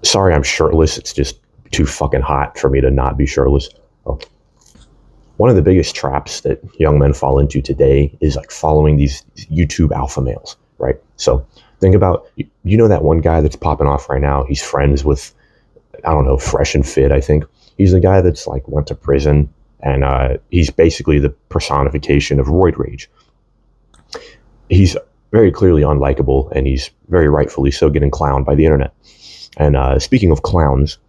Sorry, I'm shirtless. It's just too fucking hot for me to not be shirtless. Oh. One of the biggest traps that young men fall into today is like following these YouTube alpha males, right? So think about, you know, that one guy that's popping off right now. He's friends with, I don't know, Fresh and Fit, I think. He's the guy that's like went to prison, and he's basically the personification of Roid Rage. He's very clearly unlikable, and he's very rightfully so getting clowned by the internet. And speaking of clowns,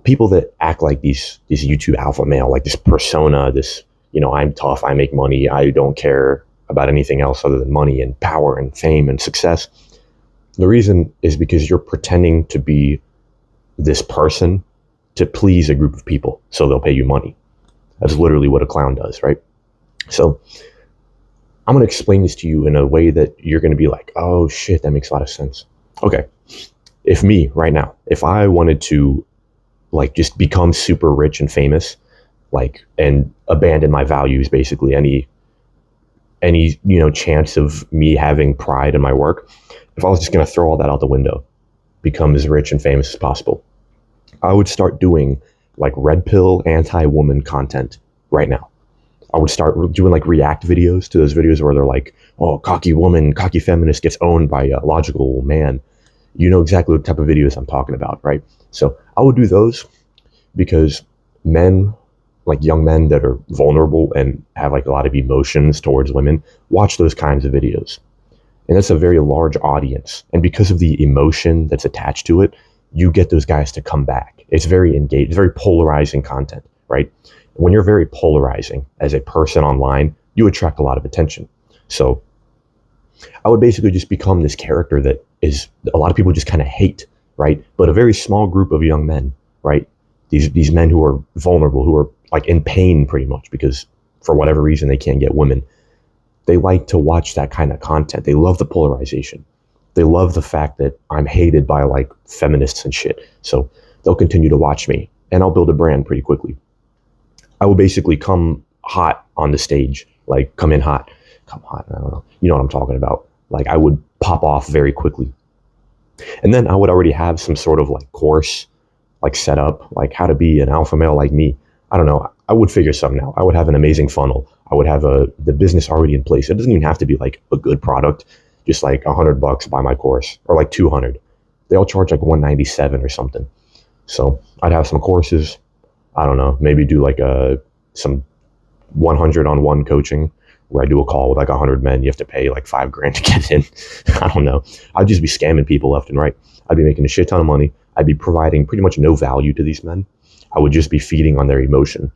people that act like these YouTube alpha male, like this persona, this, you know, I'm tough, I make money, I don't care about anything else other than money and power and fame and success. The reason is because you're pretending to be this person to please a group of people, so they'll pay you money. That's literally what a clown does, right? So I'm going to explain this to you in a way that you're going to be like, oh shit, that makes a lot of sense. Okay, if me right now, if I wanted to like just become super rich and famous, like, and abandon my values, basically any you know, chance of me having pride in my work, if I was just going to throw all that out the window, become as rich and famous as possible, I would start doing like red pill anti-woman content right now. I would start doing like react videos to those videos where they're like, oh, cocky woman, cocky feminist gets owned by a logical man. You know exactly what type of videos I'm talking about, right? So I would do those because men, like young men that are vulnerable and have like a lot of emotions towards women, watch those kinds of videos. And that's a very large audience. And because of the emotion that's attached to it, you get those guys to come back. It's very engaged, it's very polarizing content, right? When you're very polarizing as a person online, you attract a lot of attention. So I would basically just become this character that is a lot of people just kind of hate, right? But a very small group of young men, right? These men who are vulnerable, who are like in pain pretty much because for whatever reason they can't get women. They like to watch that kind of content. They love the polarization. They love the fact that I'm hated by like feminists and shit. So they'll continue to watch me, and I'll build a brand pretty quickly. I will basically come hot on the stage, like come in hot, come hot, I don't know. You know what I'm talking about. Like I would pop off very quickly. And then I would already have some sort of like course, like set up, like how to be an alpha male like me. I don't know. I would figure something out. I would have an amazing funnel. I would have the business already in place. It doesn't even have to be like a good product, just like $100 buy my course, or like 200. They all charge like 197 or something. So I'd have some courses. I don't know, maybe do like some 100-on-1 coaching where I do a call with like 100 men. You have to pay like $5,000 to get in. I don't know. I'd just be scamming people left and right. I'd be making a shit ton of money. I'd be providing pretty much no value to these men. I would just be feeding on their emotion.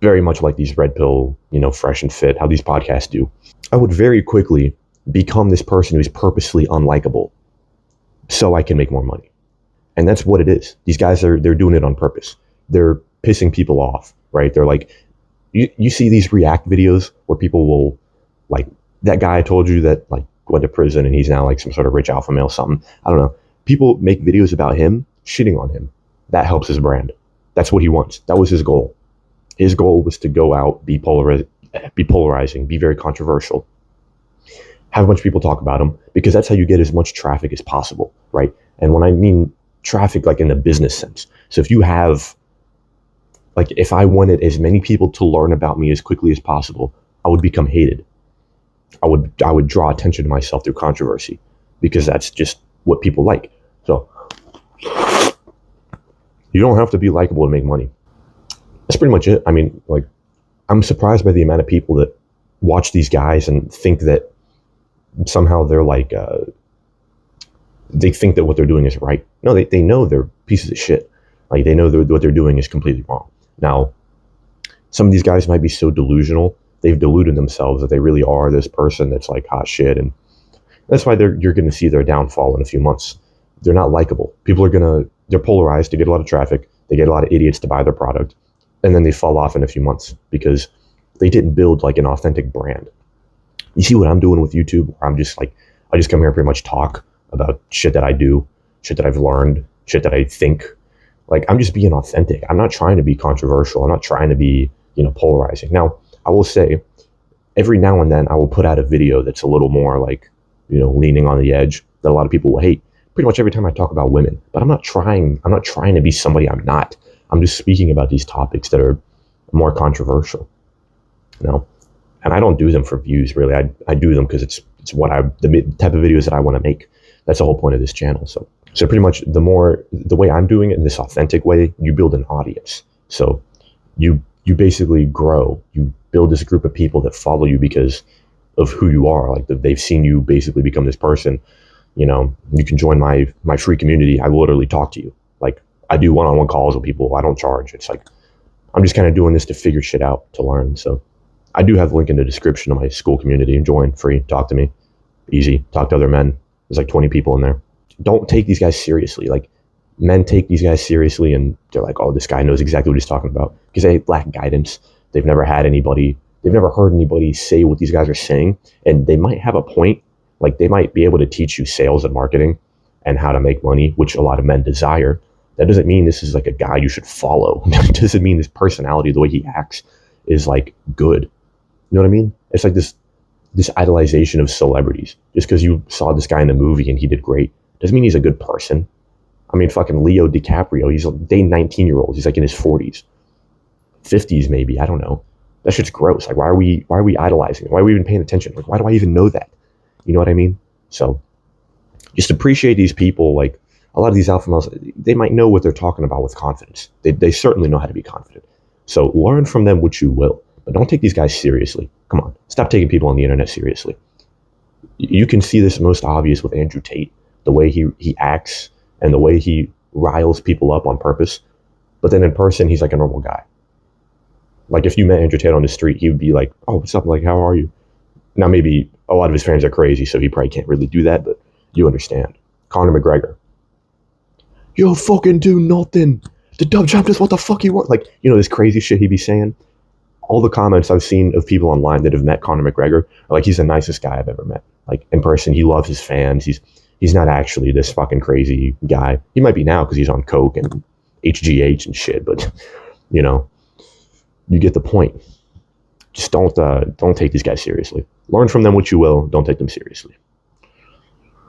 Very much like these red pill, you know, Fresh and Fit, how these podcasts do. I would very quickly become this person who's purposely unlikable so I can make more money. And that's what it is. These guys they're doing it on purpose. They're pissing people off, right? They're like, you see these react videos where people will, like, that guy I told you that like went to prison and he's now like some sort of rich alpha male something. I don't know. People make videos about him, shitting on him. That helps his brand. That's what he wants. That was his goal. His goal was to go out, be polarizing, be very controversial, have a bunch of people talk about him, because that's how you get as much traffic as possible, right? And when I mean traffic, like in the business sense. So if you have, like, if I wanted as many people to learn about me as quickly as possible, I would become hated. I would draw attention to myself through controversy, because that's just what people like. So you don't have to be likable to make money. That's pretty much it. I mean, like, I'm surprised by the amount of people that watch these guys and think that somehow they're like, they think that what they're doing is right. No, they know they're pieces of shit. Like, they know what they're doing is completely wrong. Now, some of these guys might be so delusional, they've deluded themselves that they really are this person that's like hot shit. And that's why you're going to see their downfall in a few months. They're not likable. People are they're polarized. They get a lot of traffic. They get a lot of idiots to buy their product. And then they fall off in a few months because they didn't build like an authentic brand. You see what I'm doing with YouTube? I'm just like, I just come here and pretty much talk about shit that I do, shit that I've learned, shit that I think. Like, I'm just being authentic. I'm not trying to be controversial. I'm not trying to be, you know, polarizing. Now, I will say, every now and then I will put out a video that's a little more like, you know, leaning on the edge that a lot of people will hate. pretty much every time I talk about women, but I'm not trying to be somebody I'm not. I'm just speaking about these topics that are more controversial, you know. And I don't do them for views, really. I do them because it's what the type of videos that I want to make. That's the whole point of this channel. So pretty much the way I'm doing it in this authentic way, you build an audience. So you basically grow. You build this group of people that follow you because of who you are. Like they've seen you basically become this person. You know, you can join my free community. I literally talk to you. Like I do one-on-one calls with people. I don't charge. It's like I'm just kind of doing this to figure shit out, to learn. So I do have a link in the description of my school community. Join, free, talk to me, easy. Talk to other men. There's like 20 people in there. Don't take these guys seriously. Like men take these guys seriously and they're like, oh, this guy knows exactly what he's talking about, because they lack guidance. They've never heard anybody say what these guys are saying, and they might have a point. Like they might be able to teach you sales and marketing and how to make money, which a lot of men desire. That doesn't mean this is like a guy you should follow. It doesn't mean his personality, the way he acts, is like good. You know what I mean? It's like this idolization of celebrities. Just because you saw this guy in the movie and he did great doesn't mean he's a good person. I mean, fucking Leo DiCaprio, he's dating 19-year-olds. He's like in his 40s, 50s maybe. I don't know. That shit's gross. Like, why are we idolizing it? Why are we even paying attention? Like, why do I even know that? You know what I mean? So just appreciate these people. Like a lot of these alpha males, they might know what they're talking about with confidence. They certainly know how to be confident. So learn from them what you will, but don't take these guys seriously. Come on, stop taking people on the internet seriously. You can see this most obvious with Andrew Tate, the way he acts and the way he riles people up on purpose. But then in person, he's like a normal guy. Like if you met Andrew Tate on the street, he would be like, oh, what's up? Like, how are you? Now, maybe a lot of his fans are crazy, so he probably can't really do that, but you understand. Conor McGregor. You'll fucking do nothing. The dub champ does what the fuck he wants. Like, you know, this crazy shit he be saying. All the comments I've seen of people online that have met Conor McGregor are like, he's the nicest guy I've ever met. Like, in person, he loves his fans. He's not actually this fucking crazy guy. He might be now because he's on coke and HGH and shit, but, you know, you get the point. Just don't take these guys seriously. Learn from them what you will. Don't take them seriously.